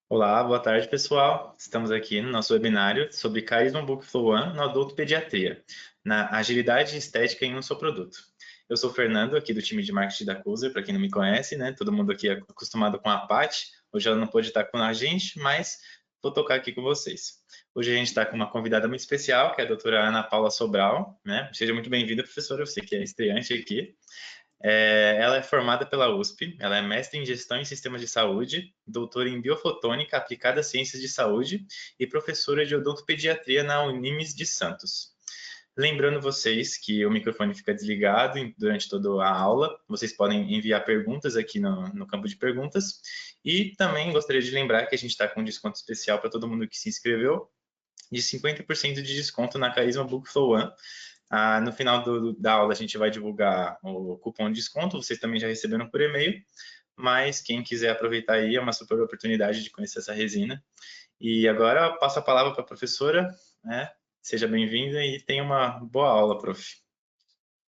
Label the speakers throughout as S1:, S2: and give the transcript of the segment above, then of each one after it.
S1: Olá, boa tarde, pessoal. Estamos aqui no nosso webinário sobre Carisma Book Flow One na odontopediatria, na agilidade e estética em um só produto. Eu sou o Fernando, aqui do time de marketing da Cuser, para quem não me conhece, né? Todo mundo aqui é acostumado com a Paty. Hoje ela não pôde estar com a gente, mas vou tocar aqui com vocês. Hoje a gente está com uma convidada muito especial, que é a doutora Ana Paula Sobral, né? Seja muito bem-vinda, professora. Eu sei que é estreante aqui. Ela é formada pela USP, ela é mestre em gestão em sistemas de saúde, doutora em biofotônica aplicada a ciências de saúde e professora de odontopediatria na Unimes de Santos. Lembrando vocês que o microfone fica desligado durante toda a aula, vocês podem enviar perguntas aqui no campo de perguntas, e também gostaria de lembrar que a gente está com um desconto especial para todo mundo que se inscreveu, de 50% de desconto na Carisma Book Flow One. No final da aula a gente vai divulgar o cupom de desconto, vocês também já receberam por e-mail, mas quem quiser aproveitar aí é uma super oportunidade de conhecer essa resina. E agora eu passo a palavra para a professora, né? Seja bem-vinda e tenha uma boa aula, prof.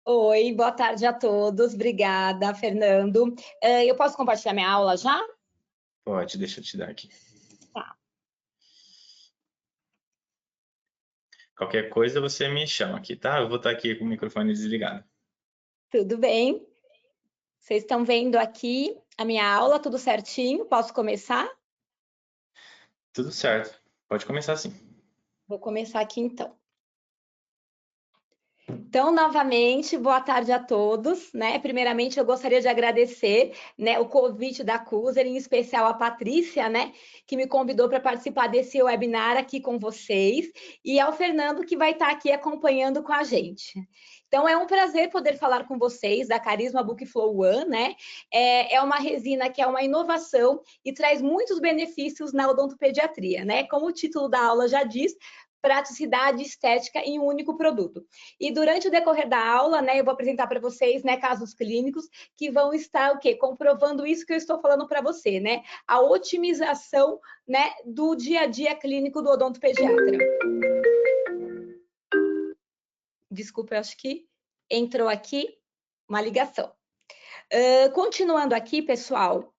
S2: Oi, boa tarde a todos. Obrigada, Fernando. Eu posso compartilhar minha aula já?
S1: Pode, deixa eu te dar aqui.
S2: Tá,
S1: Qualquer coisa você me chama aqui, tá? Eu vou estar aqui com o microfone desligado.
S2: tudo bem. Vocês estão vendo aqui a minha aula, tudo certinho? Posso começar?
S1: Tudo certo. Pode começar sim.
S2: Vou começar aqui então. Então, novamente, boa tarde a todos, né? Primeiramente, eu gostaria de agradecer, né, o convite da Cuser, em especial a Patrícia, né, que me convidou para participar desse webinar aqui com vocês, e ao Fernando, que vai estar aqui acompanhando com a gente. Então, é um prazer poder falar com vocês da Carisma Book Flow One, né? É uma resina que é uma inovação e traz muitos benefícios na odontopediatria, né? Como o título da aula já diz, praticidade estética em um único produto. E durante o decorrer da aula, né, eu vou apresentar para vocês, né, casos clínicos que vão estar o quê? Comprovando isso que eu estou falando para você, né? A otimização, né, do dia a dia clínico do odontopediatra. Desculpa, eu acho que entrou aqui uma ligação. Continuando aqui, pessoal,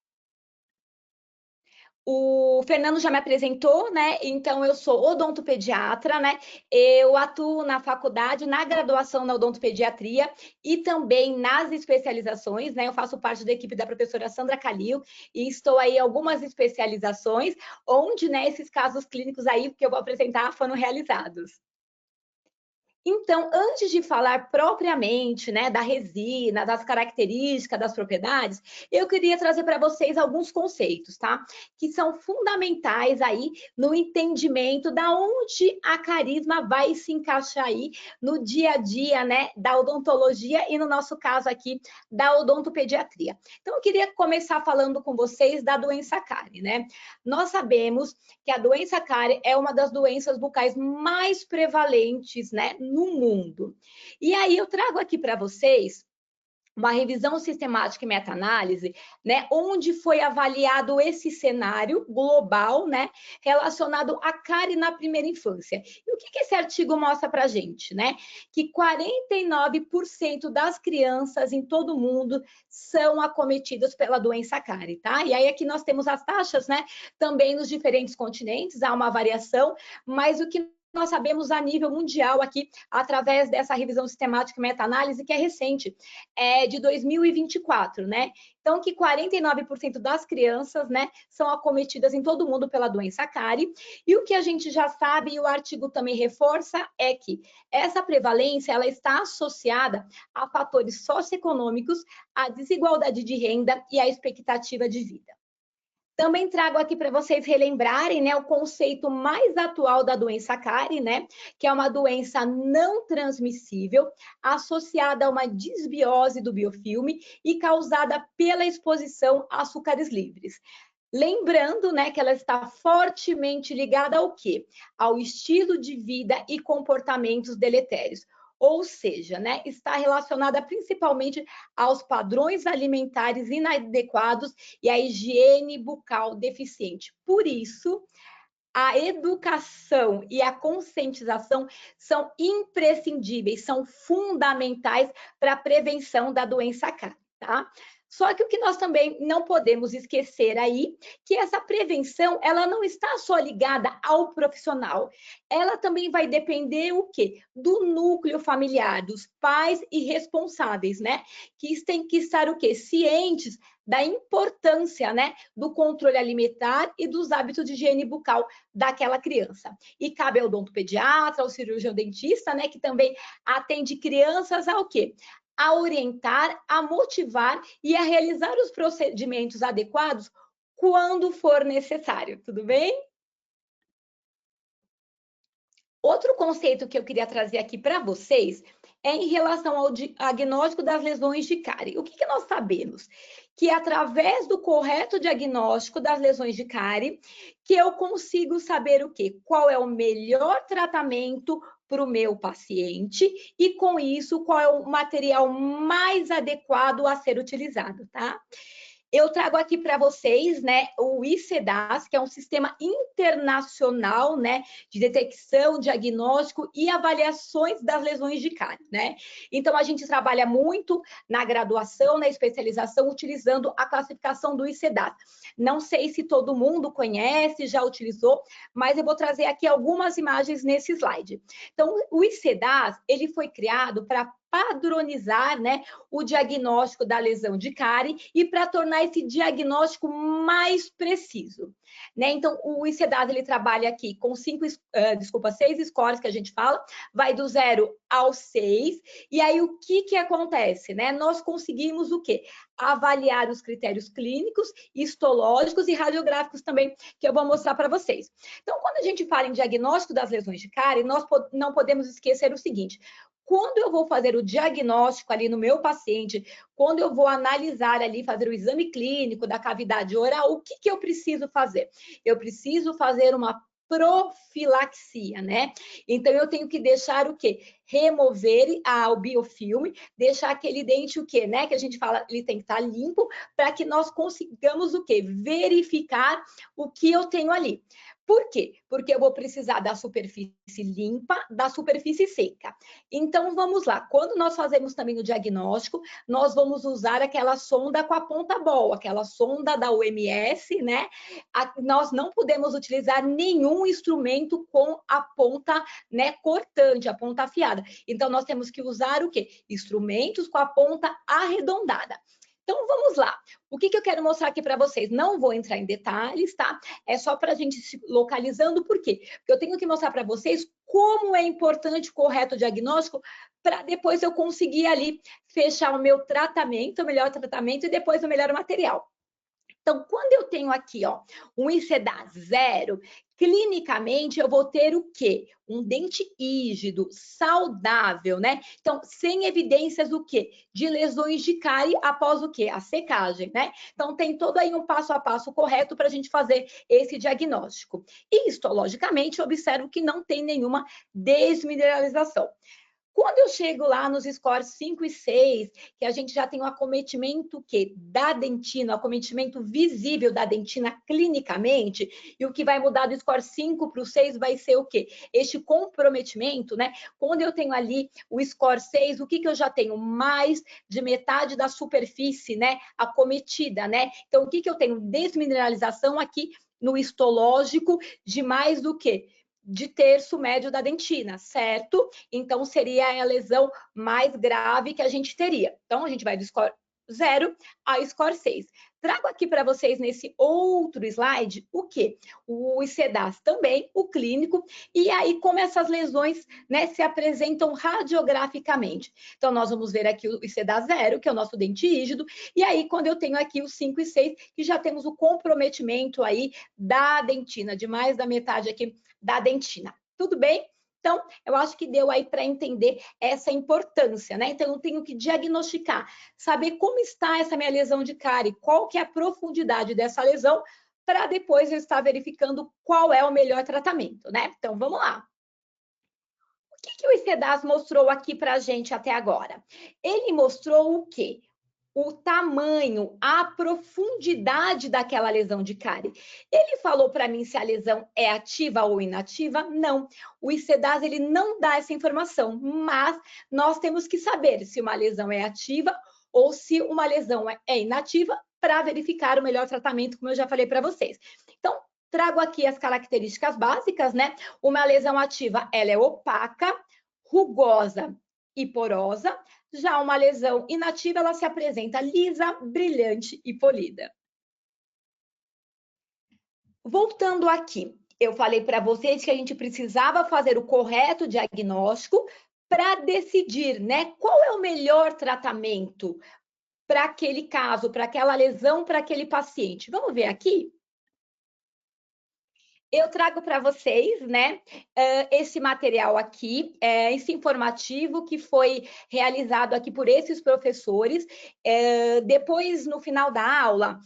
S2: o Fernando já me apresentou, né? Então, eu sou odontopediatra, né? Eu atuo na faculdade, na graduação na odontopediatria e também nas especializações, né? Eu faço parte da equipe da professora Sandra Calil e estou aí em algumas especializações, onde, né, esses casos clínicos aí que eu vou apresentar foram realizados. Então, antes de falar propriamente, né, da resina, das características, das propriedades, eu queria trazer para vocês alguns conceitos, tá? Que são fundamentais aí no entendimento da onde a carisma vai se encaixar aí no dia a dia, né, da odontologia e no nosso caso aqui da odontopediatria. Então, eu queria começar falando com vocês da doença cárie, né? Nós sabemos que a doença cárie é uma das doenças bucais mais prevalentes, né, no mundo. E aí eu trago aqui para vocês uma revisão sistemática e meta-análise, né, onde foi avaliado esse cenário global, né, relacionado à cárie na primeira infância. E o que esse artigo mostra para a gente, né? Que 49% das crianças em todo o mundo são acometidas pela doença cárie, tá? E aí aqui nós temos as taxas, né, também nos diferentes continentes, há uma variação, mas o que nós sabemos a nível mundial aqui, através dessa revisão sistemática e meta-análise, que é recente, de 2024, né? Então, que 49% das crianças, né, são acometidas em todo o mundo pela doença cárie. E o que a gente já sabe, e o artigo também reforça, é que essa prevalência, ela está associada a fatores socioeconômicos, à desigualdade de renda e à expectativa de vida. Também trago aqui para vocês relembrarem, né, o conceito mais atual da doença cárie, né, que é uma doença não transmissível, associada a uma desbiose do biofilme e causada pela exposição a açúcares livres. Lembrando, né, que ela está fortemente ligada ao quê? Ao estilo de vida e comportamentos deletérios. Ou seja, né, está relacionada principalmente aos padrões alimentares inadequados e à higiene bucal deficiente. Por isso, a educação e a conscientização são imprescindíveis, são fundamentais para a prevenção da doença cárie. tá? Só que o que nós também não podemos esquecer aí, que essa prevenção, ela não está só ligada ao profissional, ela também vai depender o quê? Do núcleo familiar, dos pais e responsáveis, né? Que têm que estar o quê? Cientes da importância, né, do controle alimentar e dos hábitos de higiene bucal daquela criança. E cabe ao odontopediatra, ao cirurgião dentista, né, que também atende crianças ao quê? A orientar, a motivar e a realizar os procedimentos adequados quando for necessário, tudo bem? Outro conceito que eu queria trazer aqui para vocês é em relação ao diagnóstico das lesões de cárie. O que nós sabemos? Que através do correto diagnóstico das lesões de cárie, que eu consigo saber o quê? Qual é o melhor tratamento para o meu paciente e, com isso, qual é o material mais adequado a ser utilizado, tá? Eu trago aqui para vocês, né, o ICEDAS, que é um sistema internacional, né, de detecção, diagnóstico e avaliações das lesões de cárie, né? Então, a gente trabalha muito na graduação, na especialização, utilizando a classificação do ICEDAS. Não sei se todo mundo conhece, já utilizou, mas eu vou trazer aqui algumas imagens nesse slide. Então, o ICEDAS, ele foi criado para padronizar, né, o diagnóstico da lesão de cárie e para tornar esse diagnóstico mais preciso, né? Então, o ICEDAS, ele trabalha aqui com 6 scores que a gente fala, vai do 0 ao 6, e aí o que acontece, né? Nós conseguimos o quê? Avaliar os critérios clínicos, histológicos e radiográficos também, que eu vou mostrar para vocês. Então, quando a gente fala em diagnóstico das lesões de cárie, nós não podemos esquecer o seguinte: quando eu vou fazer o diagnóstico ali no meu paciente, quando eu vou analisar ali, fazer o exame clínico da cavidade oral, o que eu preciso fazer? Eu preciso fazer uma profilaxia, né? Então, eu tenho que deixar o quê? Remover o biofilme, deixar aquele dente o quê, né? Que a gente fala, ele tem que estar limpo, para que nós consigamos o quê? Verificar o que eu tenho ali. Por quê? Porque eu vou precisar da superfície limpa, da superfície seca. Então, vamos lá. Quando nós fazemos também o diagnóstico, nós vamos usar aquela sonda com a ponta boa, aquela sonda da OMS, né? Nós não podemos utilizar nenhum instrumento com a ponta, né, cortante, a ponta afiada. Então, nós temos que usar o quê? Instrumentos com a ponta arredondada. Então, vamos lá. O que eu quero mostrar aqui para vocês? Não vou entrar em detalhes, tá? É só para a gente se localizando. Por quê? Porque eu tenho que mostrar para vocês como é importante o correto diagnóstico para depois eu conseguir ali fechar o meu tratamento, o melhor tratamento e depois o melhor material. Então, quando eu tenho aqui, ó, um ICEDAS 0, clinicamente eu vou ter o quê? Um dente rígido, saudável, né? Então, sem evidências do quê? De lesões de cárie após o quê? A secagem, né? Então, tem todo aí um passo a passo correto para a gente fazer esse diagnóstico. E histologicamente, eu observo que não tem nenhuma desmineralização. Quando eu chego lá nos scores 5 e 6, que a gente já tem o acometimento da dentina, o acometimento visível da dentina clinicamente, e o que vai mudar do score 5 para o 6 vai ser o quê? Este comprometimento, né? Quando eu tenho ali o score 6, o que eu já tenho? Mais de metade da superfície, né? Acometida, né? Então, o que eu tenho? Desmineralização aqui no histológico de mais do que? De terço médio da dentina, certo? Então, seria a lesão mais grave que a gente teria. Então, a gente vai do score 0 ao score 6. Trago aqui para vocês nesse outro slide o quê? O ICEDAS também, o clínico, e aí como essas lesões, né, se apresentam radiograficamente. Então, nós vamos ver aqui o ICEDAS 0, que é o nosso dente rígido, e aí quando eu tenho aqui os 5 e 6, que já temos o comprometimento aí da dentina, de mais da metade aqui da dentina. Tudo bem? Então, eu acho que deu aí para entender essa importância, né? Então, eu tenho que diagnosticar, saber como está essa minha lesão de cárie, qual que é a profundidade dessa lesão, para depois eu estar verificando qual é o melhor tratamento, né? Então, vamos lá. O que o ICEDAS mostrou aqui para a gente até agora? Ele mostrou o quê? O tamanho, a profundidade daquela lesão de cárie. Ele falou para mim se a lesão é ativa ou inativa? Não. O ICEDAS, ele não dá essa informação, mas nós temos que saber se uma lesão é ativa ou se uma lesão é inativa, para verificar o melhor tratamento, como eu já falei para vocês. Então, trago aqui as características básicas, né? Uma lesão ativa, ela é opaca, rugosa e porosa. Já uma lesão inativa, ela se apresenta lisa, brilhante e polida. Voltando aqui, eu falei para vocês que a gente precisava fazer o correto diagnóstico para decidir, né, qual é o melhor tratamento para aquele caso, para aquela lesão, para aquele paciente. Vamos ver aqui? Eu trago para vocês, né, esse material aqui, esse informativo que foi realizado aqui por esses professores. Depois, no final da aula,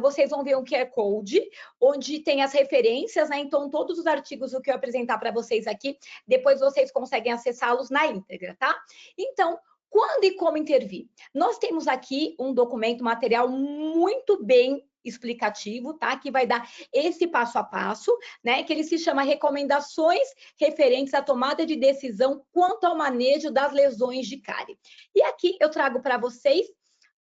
S2: vocês vão ver um QR Code, onde tem as referências, né? Então, todos os artigos que eu apresentar para vocês aqui, depois vocês conseguem acessá-los na íntegra, tá? Então, quando e como intervir? Nós temos aqui um documento, material muito bem explicativo, tá? Que vai dar esse passo a passo, né? Que ele se chama Recomendações referentes à tomada de decisão quanto ao manejo das lesões de cárie. E aqui eu trago para vocês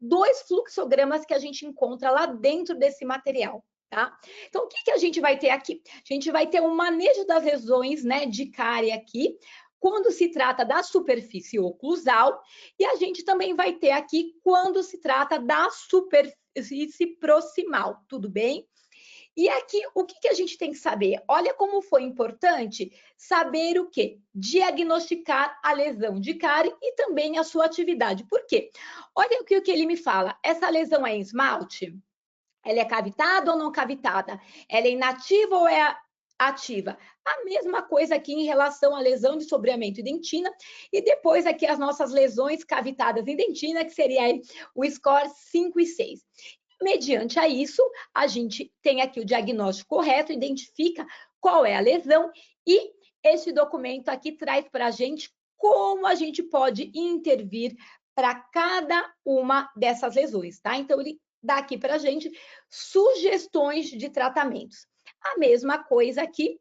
S2: 2 fluxogramas que a gente encontra lá dentro desse material, tá? Então, o que a gente vai ter aqui? A gente vai ter um manejo das lesões, né, de cárie aqui, quando se trata da superfície oclusal, e a gente também vai ter aqui quando se trata da superfície proximal, tudo bem? E aqui, o que a gente tem que saber? Olha como foi importante saber o quê? Diagnosticar a lesão de cárie e também a sua atividade. Por quê? Olha o que ele me fala. Essa lesão é em esmalte? Ela é cavitada ou não cavitada? Ela é inativa ou é ativa? A mesma coisa aqui em relação à lesão de sombreamento e dentina, e depois aqui as nossas lesões cavitadas em dentina, que seria aí o score 5 e 6. Mediante a isso, a gente tem aqui o diagnóstico correto, identifica qual é a lesão, e esse documento aqui traz para a gente como a gente pode intervir para cada uma dessas lesões, tá? Então, ele dá aqui para a gente sugestões de tratamentos. A mesma coisa aqui,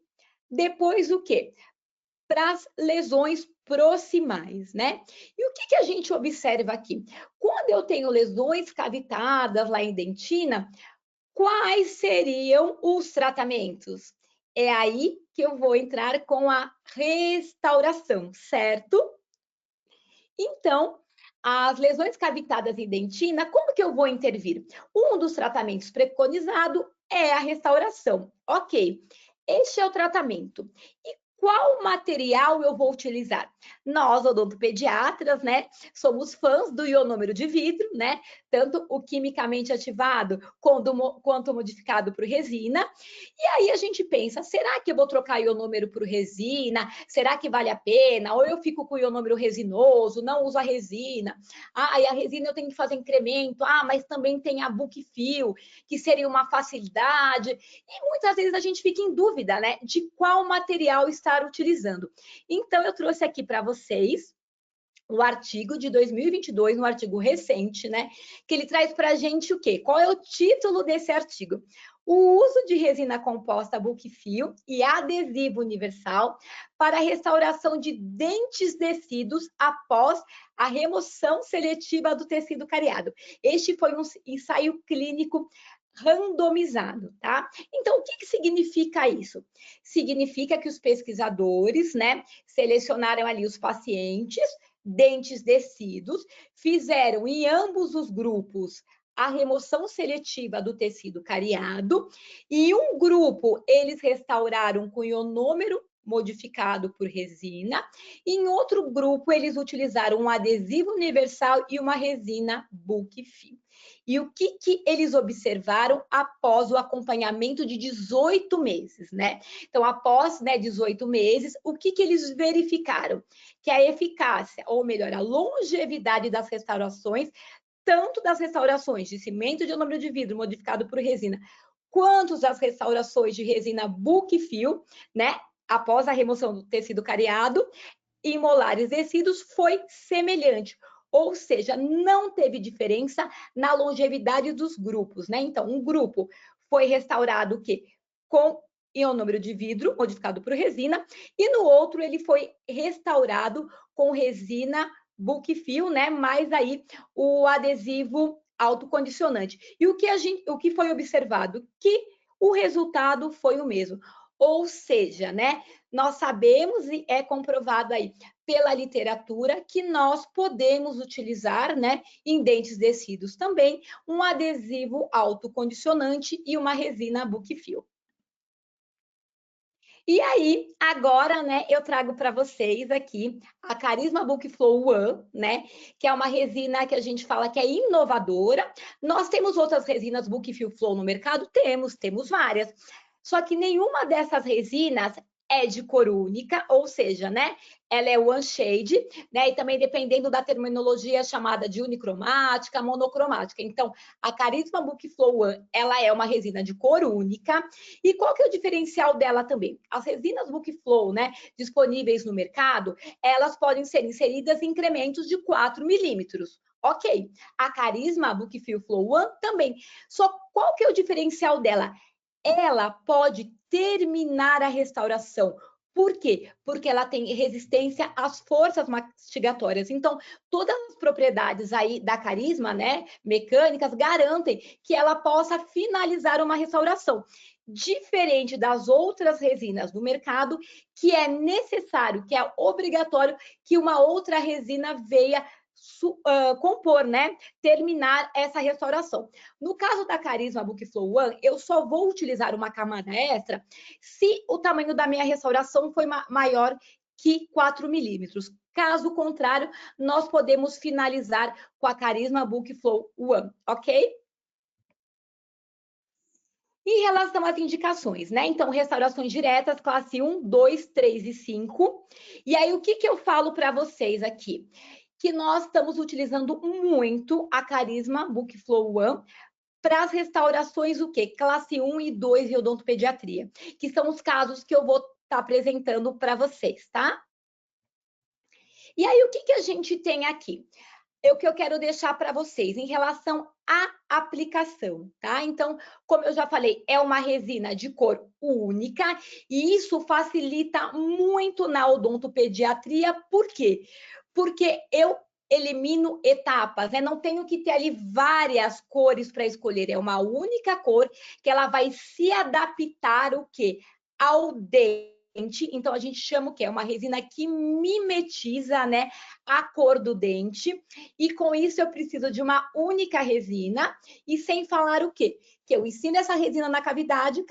S2: depois o quê? Para as lesões proximais, né? E o que a gente observa aqui? Quando eu tenho lesões cavitadas lá em dentina, quais seriam os tratamentos? É aí que eu vou entrar com a restauração, certo? Então, as lesões cavitadas em dentina, como que eu vou intervir? Um dos tratamentos preconizado é a restauração. Ok, este é o tratamento. E qual material eu vou utilizar? Nós, odontopediatras, né, somos fãs do ionômero de vidro, né, tanto o quimicamente ativado quanto modificado por resina. E aí a gente pensa, será que eu vou trocar ionômero por resina? Será que vale a pena? Ou eu fico com o ionômero resinoso, não uso a resina. Ah, e a resina eu tenho que fazer incremento. Ah, mas também tem a book fill, que seria uma facilidade. E muitas vezes a gente fica em dúvida, né, de qual material estar utilizando. Então, eu trouxe aqui para vocês o artigo de 2022, um artigo recente, né, que ele traz para a gente o quê? Qual é o título desse artigo? O uso de resina composta book fill e adesivo universal para a restauração de dentes descidos após a remoção seletiva do tecido cariado. Este foi um ensaio clínico randomizado, tá? Então, o que significa isso? Significa que os pesquisadores, né, selecionaram ali os pacientes, dentes descidos, fizeram em ambos os grupos a remoção seletiva do tecido cariado, e um grupo eles restauraram com ionômero modificado por resina, e em outro grupo eles utilizaram um adesivo universal e uma resina book fill. E o que eles observaram após o acompanhamento de 18 meses, né? Então, após 18 meses, o que eles verificaram? Que a eficácia, ou melhor, a longevidade das restaurações, tanto das restaurações de cimento de ionômero de vidro modificado por resina, quanto das restaurações de resina book fill, né? Após a remoção do tecido cariado, em molares descidos, foi semelhante. Ou seja, não teve diferença na longevidade dos grupos, né? Então, um grupo foi restaurado o quê? Com ionômero de vidro, modificado por resina, e no outro ele foi restaurado com resina book fill, né? Mais aí o adesivo autocondicionante. E o que foi observado? Que o resultado foi o mesmo. Ou seja, né? Nós sabemos e é comprovado aí pela literatura que nós podemos utilizar, né, em dentes descidos também, um adesivo autocondicionante e uma resina book fill. E aí, agora, né, eu trago para vocês aqui a Carisma Book Flow One, né, que é uma resina que a gente fala que é inovadora. Nós temos outras resinas Book Fill Flow no mercado? Temos várias. Só que nenhuma dessas resinas é de cor única, ou seja, né, ela é one shade, né, e também dependendo da terminologia chamada de unicromática, monocromática. Então, a Carisma Book Flow One, ela é uma resina de cor única. E qual que é o diferencial dela também? As resinas Book Flow, né, disponíveis no mercado, elas podem ser inseridas em incrementos de 4 milímetros. Ok, a Carisma Book Fill Flow One também. Só qual que é o diferencial dela? Ela pode terminar a restauração. Por quê? Porque ela tem resistência às forças mastigatórias. Então, todas as propriedades aí da Carisma, né, mecânicas, garantem que ela possa finalizar uma restauração. Diferente das outras resinas do mercado, que é necessário, que é obrigatório que uma outra resina venha compor, né, terminar essa restauração. No caso da Carisma Book Flow One, eu só vou utilizar uma camada extra se o tamanho da minha restauração foi maior que 4 milímetros. Caso contrário, nós podemos finalizar com a Carisma Book Flow One, ok? Em relação às indicações, né? Então, restaurações diretas, classe 1, 2, 3 e 5. E aí, o que eu falo para vocês aqui? Que nós estamos utilizando muito a Carisma Book Flow One para as restaurações, o quê? Classe 1 e 2 e odontopediatria, que são os casos que eu vou estar apresentando para vocês, tá? E aí, o que a gente tem aqui? É o que eu quero deixar para vocês em relação à aplicação, tá? Então, como eu já falei, é uma resina de cor única e isso facilita muito na odontopediatria. Por quê? Porque eu elimino etapas, né? Não tenho que ter ali várias cores para escolher, é uma única cor que ela vai se adaptar o quê? Ao dente. Então, a gente chama o quê? É uma resina que mimetiza, né, a cor do dente. E com isso, eu preciso de uma única resina. E sem falar o quê? Que eu ensino essa resina na cavidade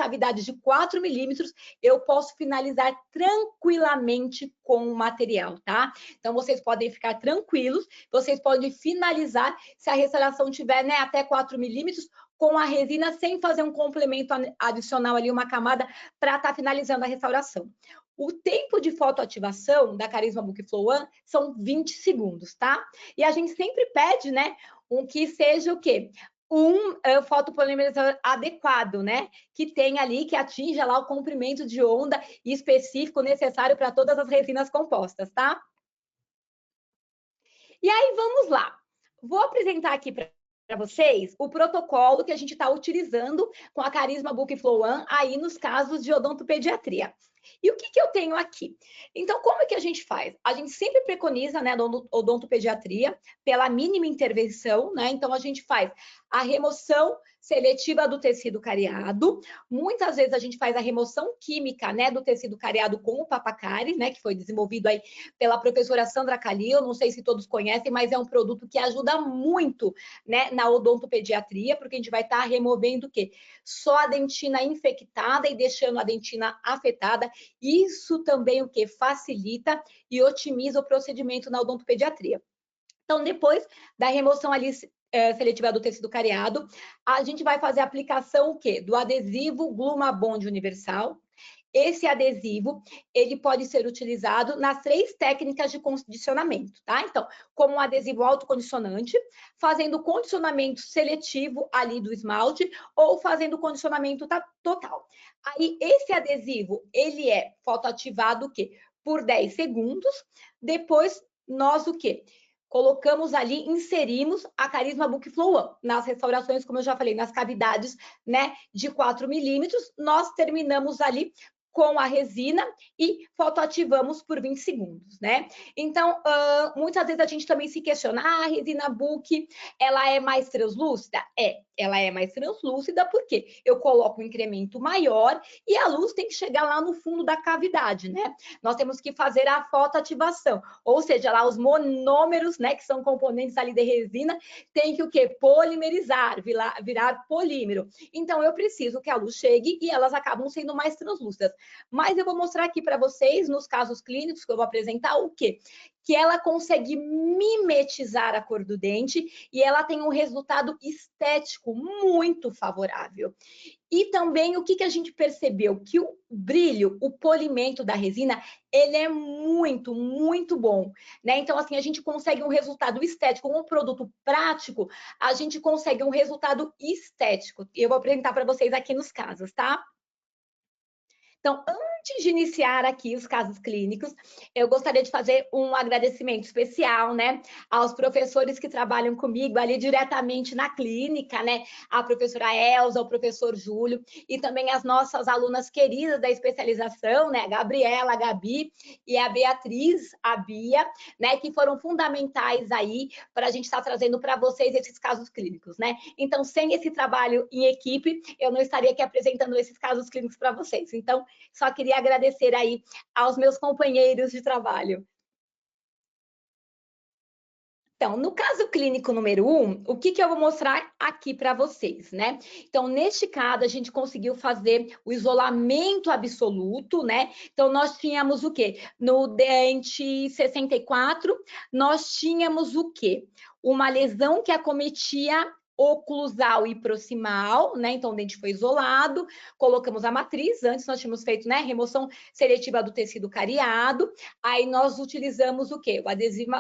S2: de 4 milímetros, eu posso finalizar tranquilamente com o material, tá? Então, vocês podem ficar tranquilos, vocês podem finalizar, se a restauração tiver, né, até 4 milímetros, com a resina, sem fazer um complemento adicional ali, uma camada, para estar finalizando a restauração. O tempo de fotoativação da Carisma Book Flow One são 20 segundos, tá? E a gente sempre pede, né, que seja o quê? Um fotopolimerizador adequado, né? Que tenha ali, que atinja lá o comprimento de onda específico necessário para todas as resinas compostas, tá? E aí, vamos lá. Vou apresentar aqui para vocês o protocolo que a gente está utilizando com a Carisma Book Flow One aí nos casos de odontopediatria. E o que eu tenho aqui? Então, como é que a gente faz? A gente sempre preconiza, né, odontopediatria pela mínima intervenção, né? Então, a gente faz a remoção seletiva do tecido cariado. Muitas vezes a gente faz a remoção química, né, do tecido cariado com o Papacari, né, que foi desenvolvido aí pela professora Sandra Calil. Não sei se todos conhecem, mas é um produto que ajuda muito, né, na odontopediatria, porque a gente vai estar removendo o quê? Só a dentina infectada e deixando a dentina afetada. Isso também o que facilita e otimiza o procedimento na odontopediatria. Então, depois da remoção ali seletiva do tecido cariado, a gente vai fazer a aplicação o quê? Do adesivo Glumabond Universal. Esse adesivo, ele pode ser utilizado nas 3 técnicas de condicionamento, tá? Então, como um adesivo autocondicionante, fazendo condicionamento seletivo ali do esmalte ou fazendo condicionamento total. Aí, esse adesivo, ele é fotoativado o quê? Por 10 segundos. Depois, nós o quê? Colocamos ali, inserimos a Carisma Book Flow One nas restaurações, como eu já falei, nas cavidades, né, de 4 milímetros. Nós terminamos ali com a resina e fotoativamos por 20 segundos, né? Então, muitas vezes a gente também se questiona, a resina Book, ela é mais translúcida? Ela é mais translúcida porque eu coloco um incremento maior e a luz tem que chegar lá no fundo da cavidade, né? Nós temos que fazer a fotoativação, ou seja, lá os monômeros, né, que são componentes ali de resina, tem que o quê? Polimerizar, virar polímero. Então, eu preciso que a luz chegue e elas acabam sendo mais translúcidas. Mas eu vou mostrar aqui para vocês, nos casos clínicos que eu vou apresentar, o quê? Que ela consegue mimetizar a cor do dente e ela tem um resultado estético muito favorável. E também o que a gente percebeu? Que o brilho, o polimento da resina, ele é muito, muito bom, né? Então, assim, a gente consegue um resultado estético, um produto prático, a gente consegue um resultado estético. Eu vou apresentar para vocês aqui nos casos, tá? Então, antes de iniciar aqui os casos clínicos, eu gostaria de fazer um agradecimento especial, né, aos professores que trabalham comigo ali diretamente na clínica, né, a professora Elza, o professor Júlio, e também as nossas alunas queridas da especialização, né, a Gabriela, a Gabi e a Beatriz, a Bia, né, que foram fundamentais aí para a gente estar trazendo para vocês esses casos clínicos, né. Então, sem esse trabalho em equipe, eu não estaria aqui apresentando esses casos clínicos para vocês. Então, só queria agradecer aí aos meus companheiros de trabalho. Então, no caso clínico número 1, o que eu vou mostrar aqui para vocês, né? Então, neste caso, a gente conseguiu fazer o isolamento absoluto, né? Então, nós tínhamos o quê? No dente 64, nós tínhamos o quê? Uma lesão que acometia oclusal e proximal, né? Então, o dente foi isolado, colocamos a matriz, antes nós tínhamos feito, né, remoção seletiva do tecido cariado, aí nós utilizamos o quê? O adesivo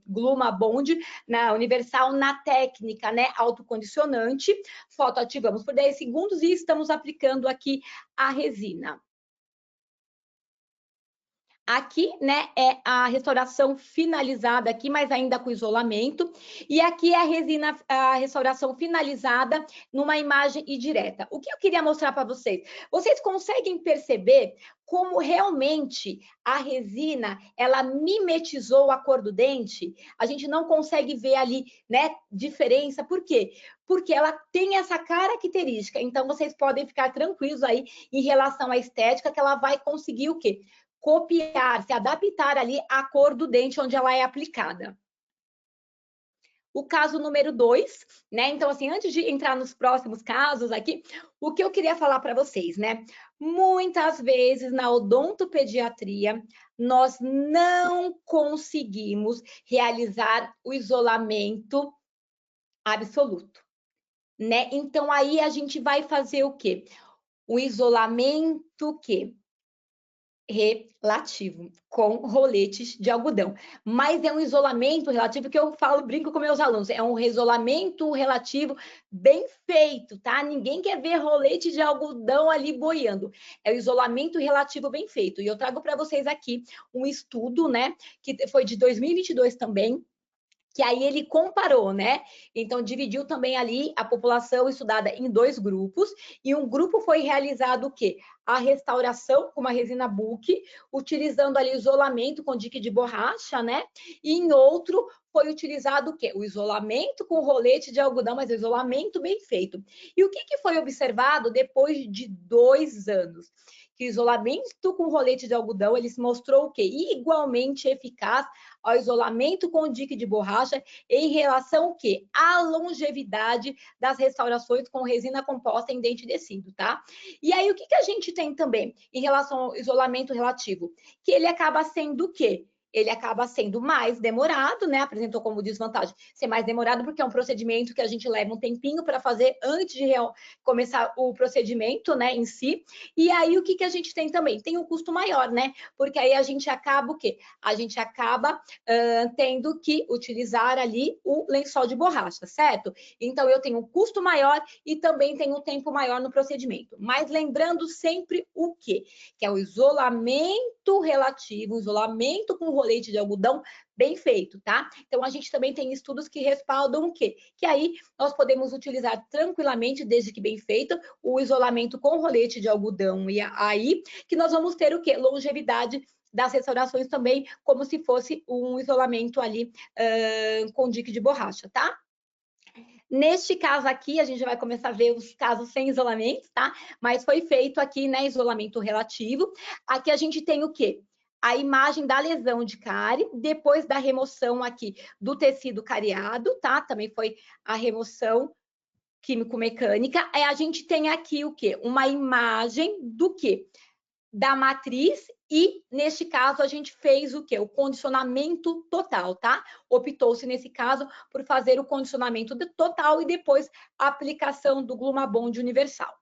S2: Gluma Bond na Universal na técnica, né, autocondicionante, fotoativamos por 10 segundos e estamos aplicando aqui a resina. Aqui, né, é a restauração finalizada aqui, mas ainda com isolamento. E aqui é a resina, a restauração finalizada numa imagem indireta. O que eu queria mostrar para vocês? Vocês conseguem perceber como realmente a resina, ela mimetizou a cor do dente? A gente não consegue ver ali, né, diferença. Por quê? Porque ela tem essa característica. Então, vocês podem ficar tranquilos aí em relação à estética, que ela vai conseguir o quê? Copiar, se adaptar ali à cor do dente onde ela é aplicada. O caso número 2, né? Então, assim, antes de entrar nos próximos casos aqui, o que eu queria falar para vocês, né? Muitas vezes na odontopediatria, nós não conseguimos realizar o isolamento absoluto, né? Então, aí a gente vai fazer o quê? O isolamento que relativo, com roletes de algodão. Mas é um isolamento relativo que eu falo, brinco com meus alunos, é um isolamento relativo bem feito, tá? Ninguém quer ver rolete de algodão ali boiando. É o isolamento relativo bem feito. E eu trago para vocês aqui um estudo, né, que foi de 2022 também, que aí ele comparou, né? Então, dividiu também ali a população estudada em 2 grupos, e um grupo foi realizado o quê? A restauração com uma resina Book, utilizando ali isolamento com dique de borracha, né? E em outro foi utilizado o quê? O isolamento com rolete de algodão, mas o isolamento bem feito. E o que foi observado depois de 2 anos? Que o isolamento com rolete de algodão, ele se mostrou o quê? Igualmente eficaz ao isolamento com dique de borracha em relação ao quê? À longevidade das restaurações com resina composta em dente descido, tá? E aí, o que a gente tem também em relação ao isolamento relativo? Que ele acaba sendo o quê? Ele acaba sendo mais demorado, né? Apresentou como desvantagem ser mais demorado, porque é um procedimento que a gente leva um tempinho para fazer antes de começar o procedimento, né, em si. E aí, o que a gente tem também? Tem um custo maior, né? Porque aí a gente acaba o quê? A gente acaba tendo que utilizar ali o lençol de borracha, certo? Então, eu tenho um custo maior e também tenho um tempo maior no procedimento. Mas lembrando sempre o quê? Que é o isolamento relativo, o isolamento com rolete de algodão bem feito, tá? Então, a gente também tem estudos que respaldam o quê? Que aí nós podemos utilizar tranquilamente, desde que bem feito, o isolamento com rolete de algodão e aí que nós vamos ter o quê? Longevidade das restaurações também, como se fosse um isolamento ali com dique de borracha, tá? Neste caso aqui, a gente já vai começar a ver os casos sem isolamento, tá? Mas foi feito aqui, né, isolamento relativo. Aqui a gente tem o quê? A imagem da lesão de cárie, depois da remoção aqui do tecido cariado, tá? Também foi a remoção químico-mecânica. A gente tem aqui o quê? Uma imagem do quê? Da matriz e, neste caso, a gente fez o quê? O condicionamento total, tá? Optou-se, nesse caso, por fazer o condicionamento total e depois a aplicação do Glumabond universal.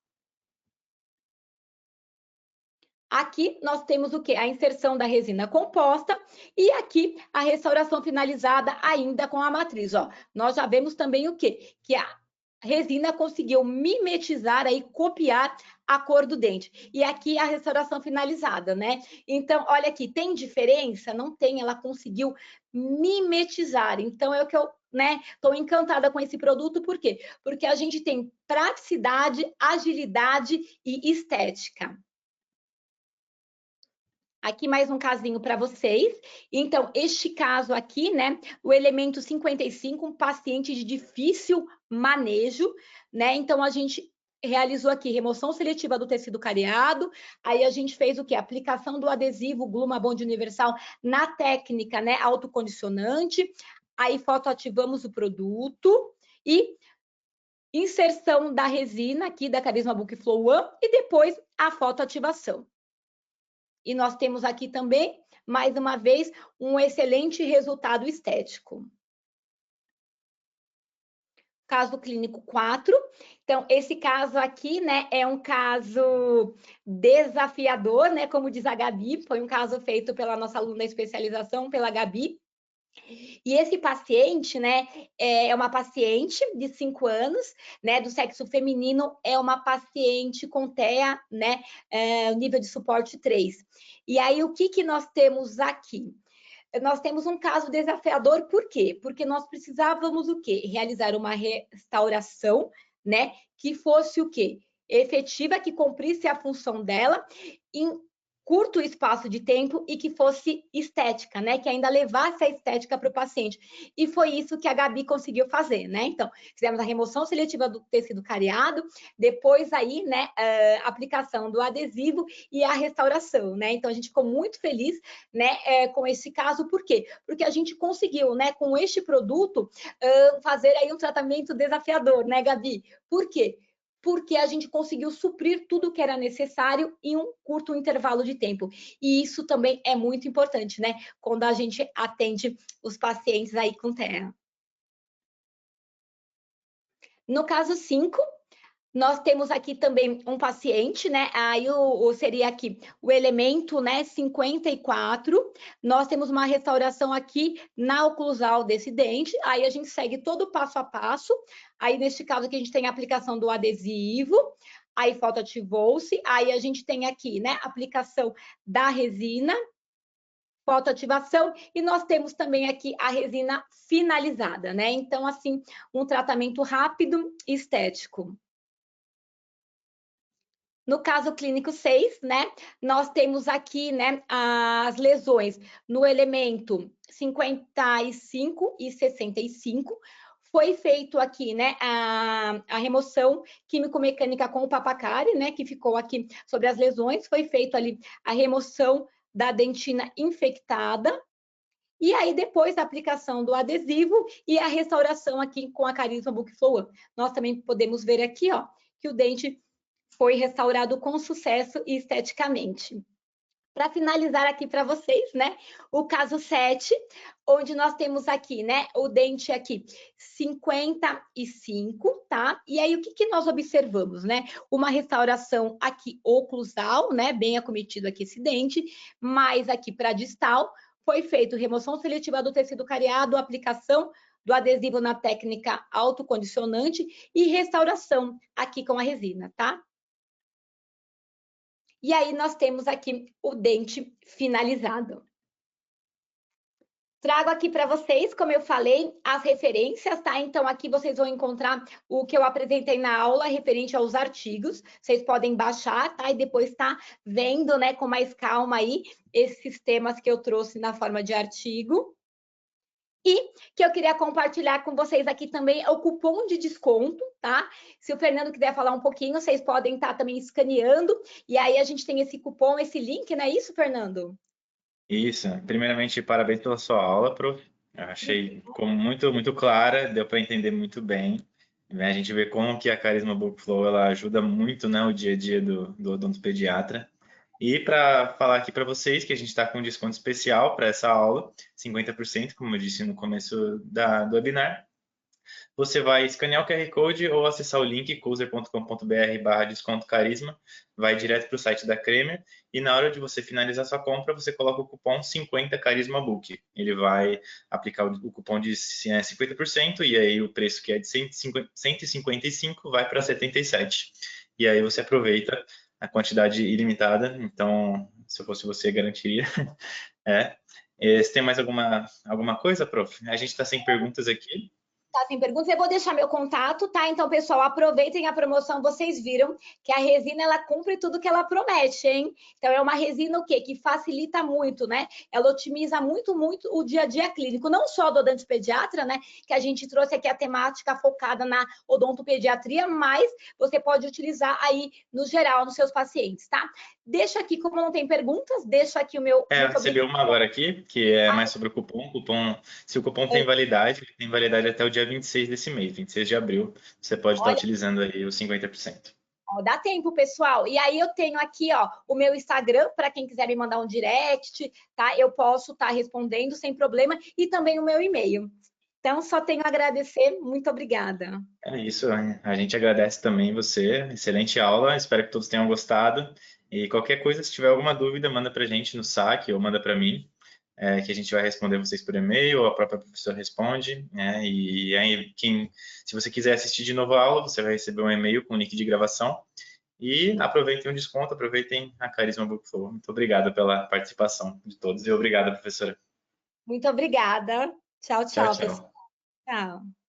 S2: Aqui nós temos o quê? A inserção da resina composta e aqui a restauração finalizada ainda com a matriz, ó. Nós já vemos também o quê? Que a resina conseguiu mimetizar aí, copiar a cor do dente. E aqui a restauração finalizada, né? Então, olha aqui, tem diferença? Não tem, ela conseguiu mimetizar. Então, é o que eu, né, estou encantada com esse produto, por quê? Porque a gente tem praticidade, agilidade e estética. Aqui mais um casinho para vocês. Então, este caso aqui, né, o elemento 55, um paciente de difícil manejo, né? Então, a gente realizou aqui remoção seletiva do tecido cariado, aí a gente fez o quê? Aplicação do adesivo Glumabond universal na técnica, né, autocondicionante, aí fotoativamos o produto e inserção da resina aqui da Carisma Book Flow One e depois a fotoativação. E nós temos aqui também, mais uma vez, um excelente resultado estético. Caso clínico 4. Então, esse caso aqui, né, é um caso desafiador, né, como diz a Gabi, foi um caso feito pela nossa aluna da especialização, pela Gabi. E esse paciente, né, é uma paciente de 5 anos, né, do sexo feminino, é uma paciente com TEA, né, nível de suporte 3. E aí, o que nós temos aqui? Nós temos um caso desafiador, por quê? Porque nós precisávamos o quê? Realizar uma restauração, né, que fosse o quê? Efetiva, que cumprisse a função dela, em curto espaço de tempo e que fosse estética, né? Que ainda levasse a estética para o paciente. E foi isso que a Gabi conseguiu fazer, né? Então, fizemos a remoção seletiva do tecido cariado, depois aí, né, a aplicação do adesivo e a restauração, né? Então, a gente ficou muito feliz, né, com esse caso, por quê? Porque a gente conseguiu, né, com este produto, fazer aí um tratamento desafiador, né, Gabi? Por quê? Porque a gente conseguiu suprir tudo que era necessário em um curto intervalo de tempo. E isso também é muito importante, né? Quando a gente atende os pacientes aí com TEA. No caso 5, nós temos aqui também um paciente, né? Aí seria aqui o elemento, né? 54. Nós temos uma restauração aqui na oclusal desse dente. Aí a gente segue todo o passo a passo. Aí, neste caso aqui, a gente tem a aplicação do adesivo. Aí, fotoativou-se. Aí, a gente tem aqui, né? Aplicação da resina. Fotoativação. E nós temos também aqui a resina finalizada, né? Então, assim, um tratamento rápido e estético. No caso clínico 6, né, nós temos aqui, né, as lesões no elemento 55 e 65. Foi feito aqui, né, a remoção químico-mecânica com o papacari, né, que ficou aqui sobre as lesões. Foi feito ali a remoção da dentina infectada. E aí, depois a aplicação do adesivo e a restauração aqui com a Carisma Book Flow One. Nós também podemos ver aqui, ó, que o dente foi restaurado com sucesso e esteticamente. Para finalizar aqui para vocês, né, o caso 7, onde nós temos aqui, né, o dente aqui 55, tá? E aí o que nós observamos, né? Uma restauração aqui oclusal, né, bem acometido aqui esse dente, mais aqui para distal, foi feito remoção seletiva do tecido cariado, aplicação do adesivo na técnica autocondicionante e restauração aqui com a resina, tá? E aí nós temos aqui o dente finalizado. Trago aqui para vocês, como eu falei, as referências, tá? Então, aqui vocês vão encontrar o que eu apresentei na aula referente aos artigos. Vocês podem baixar, tá? E depois tá vendo, né, com mais calma aí, esses temas que eu trouxe na forma de artigo. E que eu queria compartilhar com vocês aqui também é o cupom de desconto, tá? Se o Fernando quiser falar um pouquinho, vocês podem estar também escaneando. E aí a gente tem esse cupom, esse link, não é isso, Fernando?
S1: Isso. Primeiramente, parabéns pela sua aula, prof. Eu achei como muito clara, deu para entender muito bem. Né? A gente vê como que a Carisma Bookflow ela ajuda muito, né, o dia a dia do odontopediatra. E para falar aqui para vocês que a gente está com um desconto especial para essa aula, 50%, como eu disse no começo do webinar. Você vai escanear o QR Code ou acessar o link cozer.com.br/desconto carisma, vai direto para o site da Cremer e na hora de você finalizar sua compra, você coloca o cupom 50 Carisma Book. Ele vai aplicar o cupom de 50% e aí o preço que é de 155 vai para 77. E aí você aproveita a quantidade ilimitada, então se eu fosse você, garantiria. É. Você tem mais alguma coisa, prof? A gente está sem perguntas aqui.
S2: Tá sem perguntas, eu vou deixar meu contato, tá? Então, pessoal, aproveitem a promoção, vocês viram que a resina, ela cumpre tudo que ela promete, hein? Então, é uma resina o quê? Que facilita muito, né? Ela otimiza muito o dia a dia clínico, não só do odontopediatra, né? Que a gente trouxe aqui a temática focada na odontopediatria, mas você pode utilizar aí no geral, nos seus pacientes, tá? Deixa aqui, como não tem perguntas, deixa aqui o meu
S1: Eu
S2: muito
S1: recebi
S2: obrigada.
S1: uma agora aqui, que é mais sobre o cupom. Se o cupom tem validade, ele tem validade até o dia 26 desse mês, 26 de abril. Você pode estar
S2: Olha,
S1: utilizando aí os 50%.
S2: ó, dá tempo, pessoal. E aí eu tenho aqui, ó, o meu Instagram para quem quiser me mandar um direct, tá? Eu posso estar respondendo sem problema e também o meu e-mail. Então só tenho a agradecer. Muito obrigada.
S1: É isso, a gente agradece também você. Excelente aula, espero que todos tenham gostado. E qualquer coisa, se tiver alguma dúvida, manda para a gente no saque ou manda para mim, que a gente vai responder vocês por e-mail ou a própria professora responde. E aí, se você quiser assistir de novo a aula, você vai receber um e-mail com link de gravação. E aproveitem o desconto, aproveitem a Carisma Book Flow. Muito obrigado pela participação de todos e obrigado, professora.
S2: Muito obrigada. Tchau,
S1: Tchau,
S2: tchau, pessoal.
S1: tchau.
S2: Tchau.